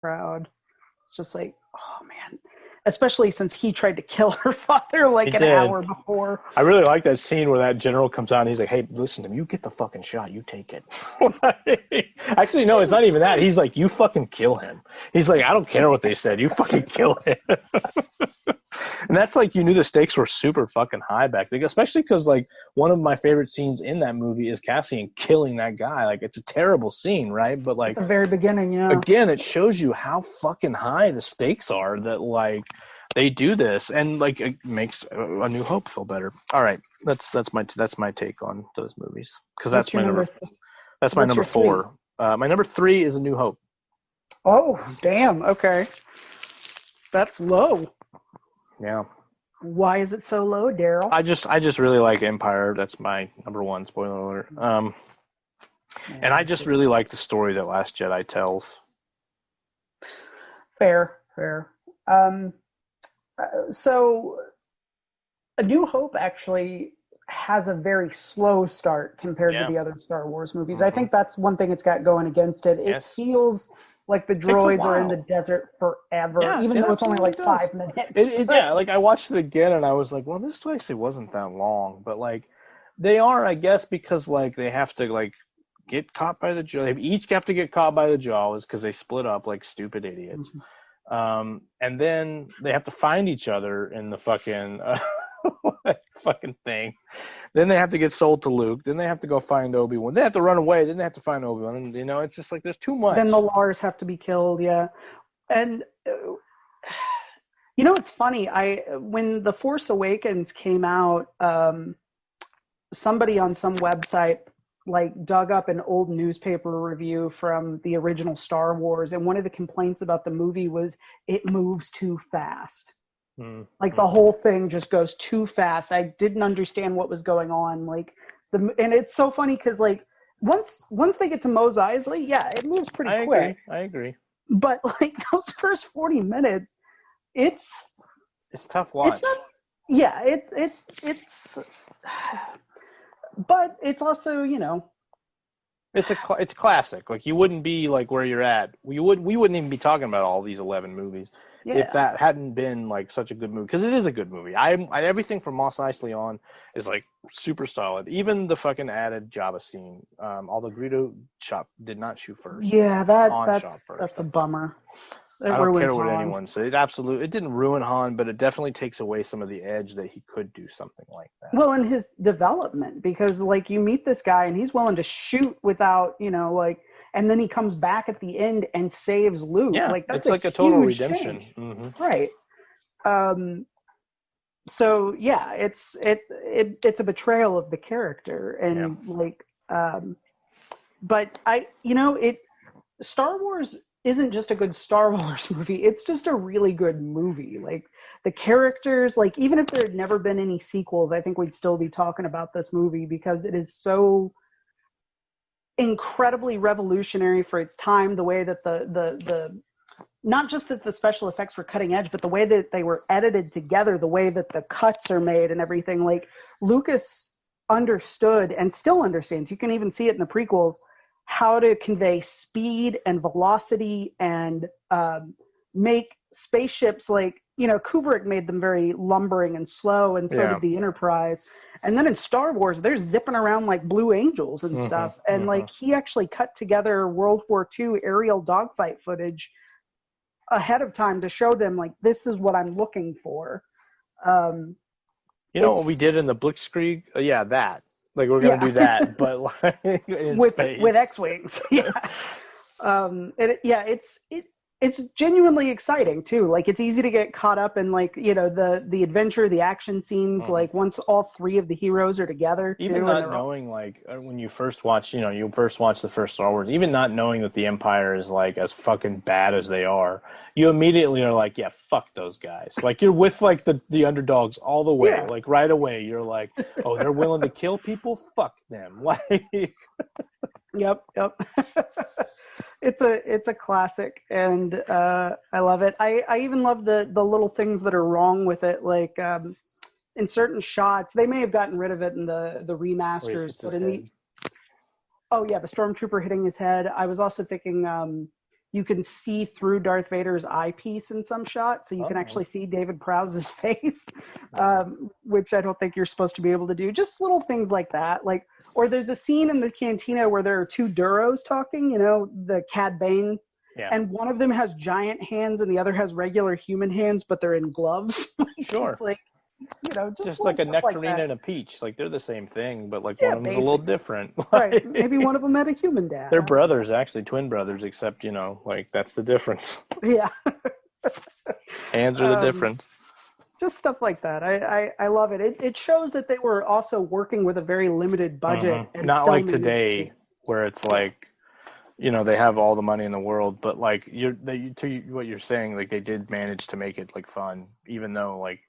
crowd. It's just like, oh man. Especially since he tried to kill her father like an hour before. I really like that scene where that general comes out and he's like, hey, listen to me, you get the fucking shot, you take it. Actually, no, it's not even that. He's like, you fucking kill him. He's like, I don't care what they said, you fucking kill him. And that's like, you knew the stakes were super fucking high back then, especially because like one of my favorite scenes in that movie is Cassian killing that guy. Like, it's a terrible scene, right? But like at the very beginning, yeah. Again, it shows you how fucking high the stakes are that like they do this, and like it makes A New Hope feel better. All right, that's my take on those movies, because that's my number. That's my number 4. My number 3 is A New Hope. Oh damn! Okay, that's low. Yeah. Why is it so low, Darrel? I just really like Empire. That's my number 1. Spoiler alert. And I just really like the story that Last Jedi tells. Fair. So, A New Hope actually has a very slow start compared to the other Star Wars movies. Mm-hmm. I think that's one thing it's got going against it. It feels like the droids are in the desert forever, even though it's only like 5 minutes. Like I watched it again and I was like, well, this actually wasn't that long. But like, they are, I guess, because like they have to like get caught by the Jaws. They each have to get caught by the Jaws because they split up like stupid idiots. Mm-hmm. And then they have to find each other in the fucking fucking thing. Then they have to get sold to Luke. Then they have to go find Obi-Wan. They have to run away. Then they have to find Obi-Wan. And, you know, it's just like there's too much. Then the Lars have to be killed, yeah. And, you know, it's funny. When The Force Awakens came out, somebody on some website like dug up an old newspaper review from the original Star Wars, and one of the complaints about the movie was it moves too fast. Like the whole thing just goes too fast. I didn't understand what was going on. And it's so funny because like once they get to Mos Eisley, yeah, it moves pretty quick. I agree. But like those first 40 minutes, it's tough watch. It's not. Yeah, it's. But it's also, you know, it's classic. Like you wouldn't be like where you're at. We wouldn't even be talking about all these 11 movies if that hadn't been like such a good movie. Because it is a good movie. Everything from Mos Eisley on is like super solid. Even the fucking added Jabba scene. Although Greedo did not shoot first. Yeah, that's a bummer. I don't care what anyone says. It didn't ruin Han, but it definitely takes away some of the edge that he could do something like that. Well, in his development, because like you meet this guy and he's willing to shoot without, you know, like, and then he comes back at the end and saves Luke. Yeah, like that's it's like a total redemption. Mm-hmm. Right. So yeah, it's a betrayal of the character, and but Star Wars isn't just a good Star Wars movie. It's just a really good movie. Like the characters, like even if there had never been any sequels, I think we'd still be talking about this movie because it is so incredibly revolutionary for its time. The way that the not just that the special effects were cutting edge, but the way that they were edited together, the way that the cuts are made and everything. Like Lucas understood and still understands. You can even see it in the prequels, how to convey speed and velocity and make spaceships like, you know, Kubrick made them very lumbering and slow, and so did the Enterprise. And then in Star Wars, they're zipping around like Blue Angels and stuff. And like he actually cut together World War II aerial dogfight footage ahead of time to show them like, this is what I'm looking for. You know what we did in the Blitzkrieg? That. Like we're gonna do that, but like with X-wings. It's genuinely exciting too. Like it's easy to get caught up in like, you know, the adventure, the action scenes. Like once all 3 of the heroes are together too. Even not knowing like when you first watch, you first watch the first Star Wars, even not knowing that the Empire is like as fucking bad as they are, you immediately are like, yeah, fuck those guys. Like you're with like the underdogs all the way. Like right away you're like, oh, they're willing to kill people? Fuck them. Like Yep. It's a classic, and I love it. I even love the little things that are wrong with it, like in certain shots. They may have gotten rid of it in the remasters, but in the stormtrooper hitting his head. I was also thinking you can see through Darth Vader's eyepiece in some shots, so you can actually see David Prowse's face, which I don't think you're supposed to be able to do. Just little things like that. Like, or there's a scene in the cantina where there are two Duros talking, you know, the Cad Bane, and one of them has giant hands and the other has regular human hands, but they're in gloves. Sure. It's like, you know, just like a nectarine and a peach. Like, they're the same thing, but like one of them's a little different. Right. Maybe one of them had a human dad. They're brothers, actually, twin brothers, except, you know, like, that's the difference. Yeah. Hands are the difference. Just stuff like that. I love it. It shows that they were also working with a very limited budget. And not like today, where it's like, you know, they have all the money in the world, but like what you're saying, like, they did manage to make it like fun, even though like,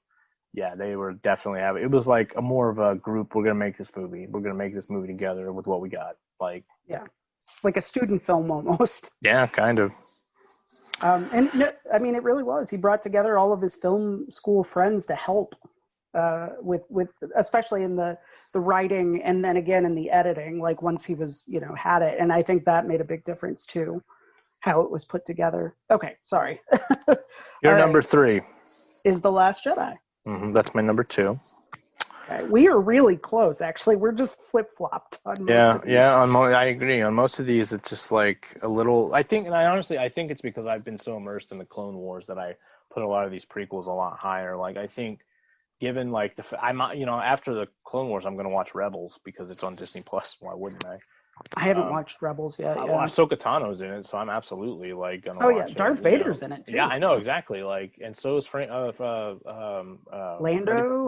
yeah, they were definitely having. It was like a more of a group. We're gonna make this movie. We're gonna make this movie together with what we got. Like, yeah, like a student film almost. Yeah, kind of. And I mean, it really was. He brought together all of his film school friends to help with especially in the writing, and then again in the editing. Like, once he was, you know, had it, and I think that made a big difference too, how it was put together. Okay, sorry. Your number 3 is The Last Jedi. That's my number 2. Okay. We are really close, actually. We're just flip-flopped on most of these. I agree. On most of these, it's just like a little. I think it's because I've been so immersed in the Clone Wars that I put a lot of these prequels a lot higher. Like, I think, given like after the Clone Wars, I'm gonna watch Rebels because it's on Disney Plus. Why wouldn't I? I haven't watched Rebels yet. Well, Ahsoka Tano's in it, so I'm absolutely like gonna. Oh yeah, Darth Vader's in it too. Yeah, I know exactly. Like, and so is Lando.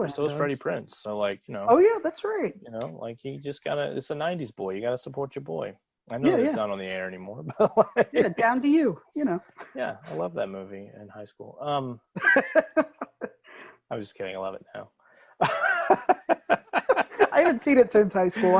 So is Freddie Prinze. So like, you know. Oh yeah, that's right. You know, like, you just gotta. It's a '90s boy. You gotta support your boy. I know it's not on the air anymore, but like, yeah, down to you. You know. Yeah, I love that movie in high school. I was just kidding. I love it now. I haven't seen it since high school.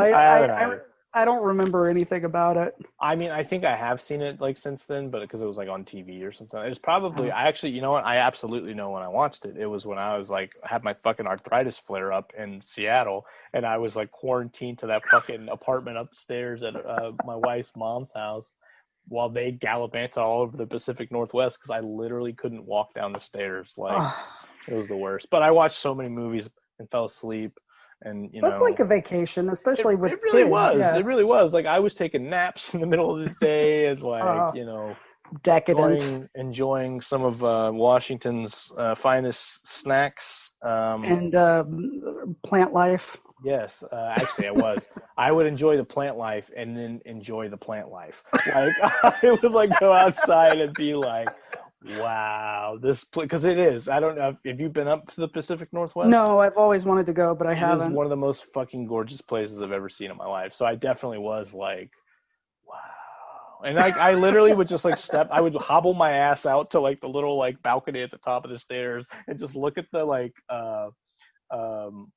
I don't remember anything about it. I mean, I think I have seen it like since then, but because it was like on TV or something. It was probably, I actually, you know what? I absolutely know when I watched it. It was when I was like, I had my fucking arthritis flare up in Seattle, and I was like quarantined to that fucking apartment upstairs at my wife's mom's house while they gallivanted all over the Pacific Northwest because I literally couldn't walk down the stairs. Like, it was the worst. But I watched so many movies and fell asleep. And that's like a vacation, especially with it really kids. was. Yeah. It really was. Like, I was taking naps in the middle of the day and like, you know, decadent, enjoying some of Washington's finest snacks and plant life. Yes, actually, I was. I would enjoy the plant life and then enjoy the plant life. Like, I would like go outside and be like, wow, because it is. I don't know. Have you been up to the Pacific Northwest? No, I've always wanted to go, but I haven't. It's one of the most fucking gorgeous places I've ever seen in my life. So I definitely was like, wow. And I literally would just like I would hobble my ass out to like the little like balcony at the top of the stairs and just look at the like, I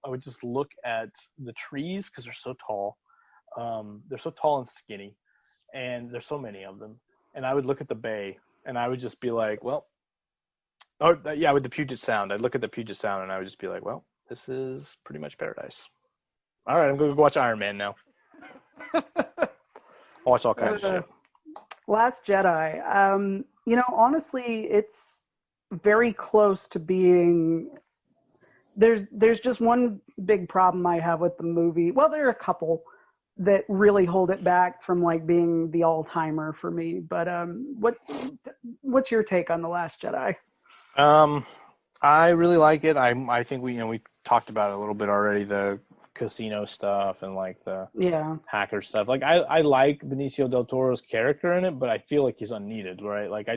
would just look at the trees because they're so tall. They're so tall and skinny, and there's so many of them. And I would look at the bay. And I would just be like, with the Puget Sound. I'd look at the Puget Sound and I would just be like, well, this is pretty much paradise. All right, I'm going to go watch Iron Man now. I'll watch all kinds of shit. Last Jedi. You know, honestly, it's very close to being... There's just one big problem I have with the movie. Well, there are a couple that really hold it back from like being the all-timer for me. But what's your take on The Last Jedi? I really like it. I think we talked about it a little bit already, the casino stuff and like the hacker stuff. Like, I like Benicio del Toro's character in it, but I feel like he's unneeded, right? Like, I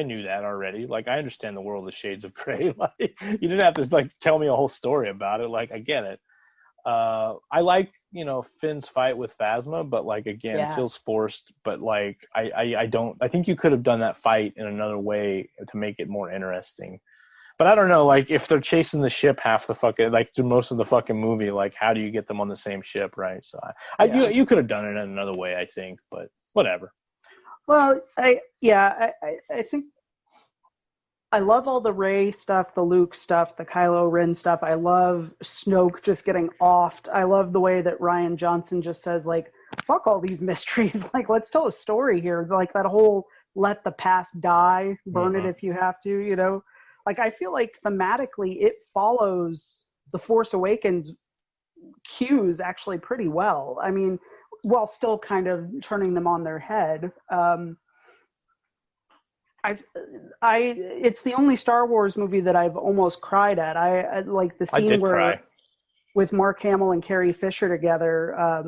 knew that already. Like, I understand the world of Shades of Grey. Like, you didn't have to like tell me a whole story about it. Like, I get it. I like, you know, Finn's fight with Phasma, but like, again, it feels forced. But like, I think you could have done that fight in another way to make it more interesting. But I don't know, like, if they're chasing the ship half the fucking, like, through most of the fucking movie, like, how do you get them on the same ship, right? So you could have done it in another way, I think, but whatever. Well, I think I love all the Rey stuff, the Luke stuff, the Kylo Ren stuff. I love Snoke just getting offed. I love the way that Rian Johnson just says, like, fuck all these mysteries. Like, let's tell a story here. Like, that whole let the past die, burn it if you have to, you know? Like, I feel like thematically it follows The Force Awakens cues actually pretty well. I mean, while still kind of turning them on their head. It's the only Star Wars movie that I've almost cried at. I like the scene where cry. with Mark Hamill and Carrie Fisher together,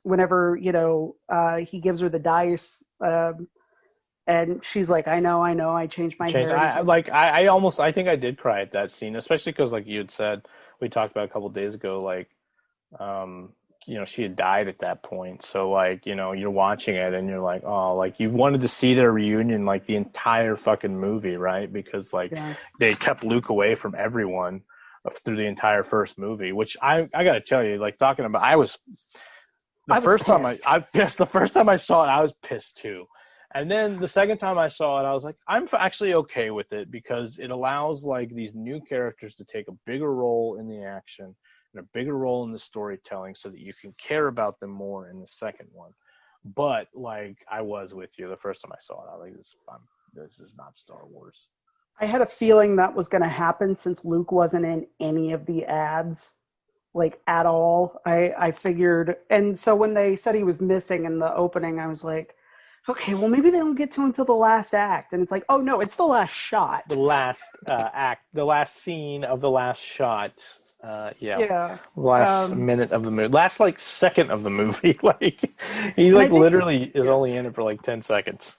whenever, you know, he gives her the dice, and she's like, I know, I changed my hair. I think I did cry at that scene, especially because, like you had said, we talked about a couple of days ago, like, you know, she had died at that point. So, like, you know, you're watching it and you're like, oh, like, you wanted to see their reunion, like, the entire fucking movie, right? Because, like, they kept Luke away from everyone through the entire first movie, which I got to tell you, like, talking about, the first time I saw it, I was pissed too. And then the second time I saw it, I was like, I'm actually okay with it because it allows, like, these new characters to take a bigger role in the action and a bigger role in the storytelling so that you can care about them more in the second one. But, like, I was with you the first time I saw it. I was like, this is not Star Wars. I had a feeling that was going to happen since Luke wasn't in any of the ads, like, at all. I figured, and so when they said he was missing in the opening, I was like, okay, well, maybe they don't get to him until the last act. And it's like, oh, no, it's the last shot. The last act, the last scene of the last shot. Last minute of the movie. Last, like, second of the movie. Like, he, like, literally is only in it for, like, 10 seconds.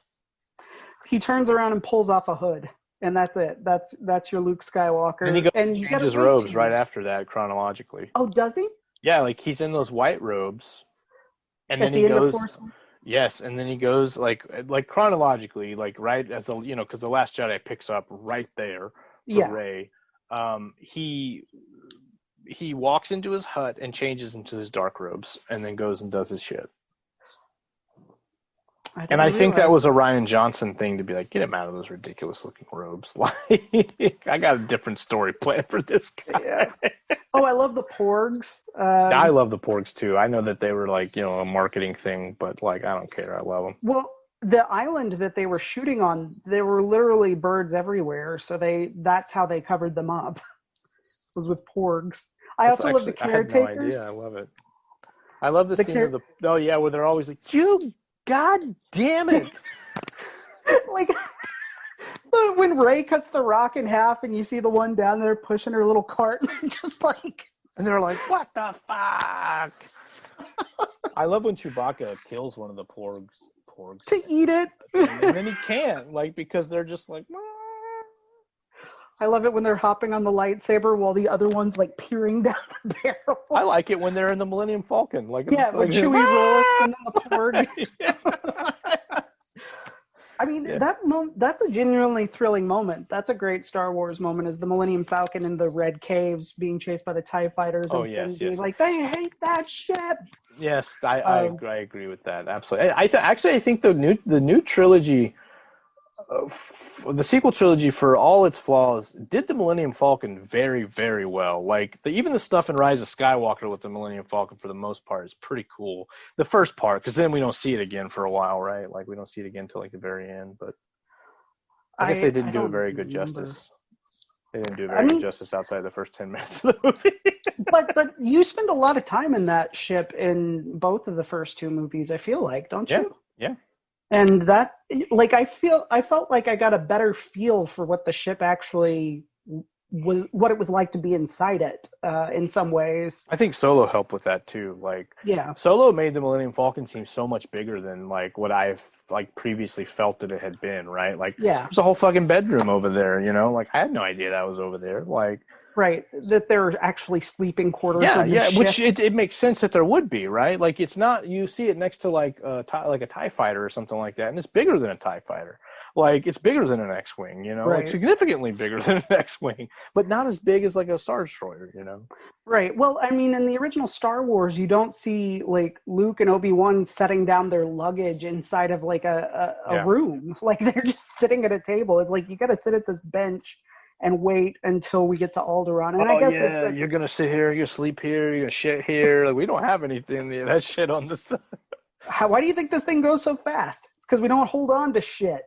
He turns around and pulls off a hood. And that's it. That's your Luke Skywalker. And he goes and changes robes right after that, chronologically. Oh, does he? Yeah, like, he's in those white robes. And then he goes... Yes, and then he goes, like chronologically, like, right as the, you know, because the Last Jedi picks up right there for Rey. He walks into his hut and changes into his dark robes, and then goes and does his shit. I think that was a Rian Johnson thing to be like, get him out of those ridiculous looking robes. Like, I got a different story planned for this guy. Yeah. Oh, I love the Porgs. I love the Porgs too. I know that they were, like, you know, a marketing thing, but, like, I don't care. I love them. Well, the island that they were shooting on, there were literally birds everywhere. So that's how they covered them up. Was with Porgs. I also love the caretakers. I had no idea. I love it. I love the scene of where they're always like, you God damn it. Like, when Rey cuts the rock in half and you see the one down there pushing her little cart, just like... And they're like, what the fuck? I love when Chewbacca kills one of the porgs. To eat it. And then he can't, like, because they're just like... I love it when they're hopping on the lightsaber while the other one's, like, peering down the barrel. I like it when they're in the Millennium Falcon. Like, yeah, when Chewie rolls and then the porg. I mean, that's a genuinely thrilling moment. That's a great Star Wars moment, is the Millennium Falcon in the red caves being chased by the TIE fighters. Oh, yes. Being like, they hate that ship. Yes, I agree with that. Absolutely. I think the new trilogy... the sequel trilogy, for all its flaws, did the Millennium Falcon very, very well. Like, even the stuff in Rise of Skywalker with the Millennium Falcon, for the most part, is pretty cool. The first part, because then we don't see it again for a while, right? Like, we don't see it again until, like, the very end. But I guess they didn't do a very good justice. They didn't do very good justice outside the first 10 minutes of the movie. but you spend a lot of time in that ship in both of the first two movies, I feel like, don't you? Yeah. And that, like, I felt like I got a better feel for what the ship actually was, what it was like to be inside it, in some ways. I think Solo helped with that too. Like, Solo made the Millennium Falcon seem so much bigger than, like, what I've, like, previously felt that it had been, right? Like, there's a whole fucking bedroom over there, you know? Like, I had no idea that was over there. Like, right, that there were actually sleeping quarters. Which it makes sense that there would be, right? Like, it's not, you see it next to, like a TIE fighter or something like that, and it's bigger than a TIE fighter. Like, it's bigger than an X-Wing, you know? Right. Like, significantly bigger than an X-Wing, but not as big as, like, a Star Destroyer, you know? Right. Well, I mean, in the original Star Wars, you don't see, like, Luke and Obi-Wan setting down their luggage inside of, like, a room. Like, they're just sitting at a table. It's like, you got to sit at this bench and wait until we get to Alderaan. And I guess it's like, you're going to sit here, you're going to sleep here, you're going to shit here. Like, we don't have anything that shit on the side. Why do you think this thing goes so fast? It's because we don't hold on to shit.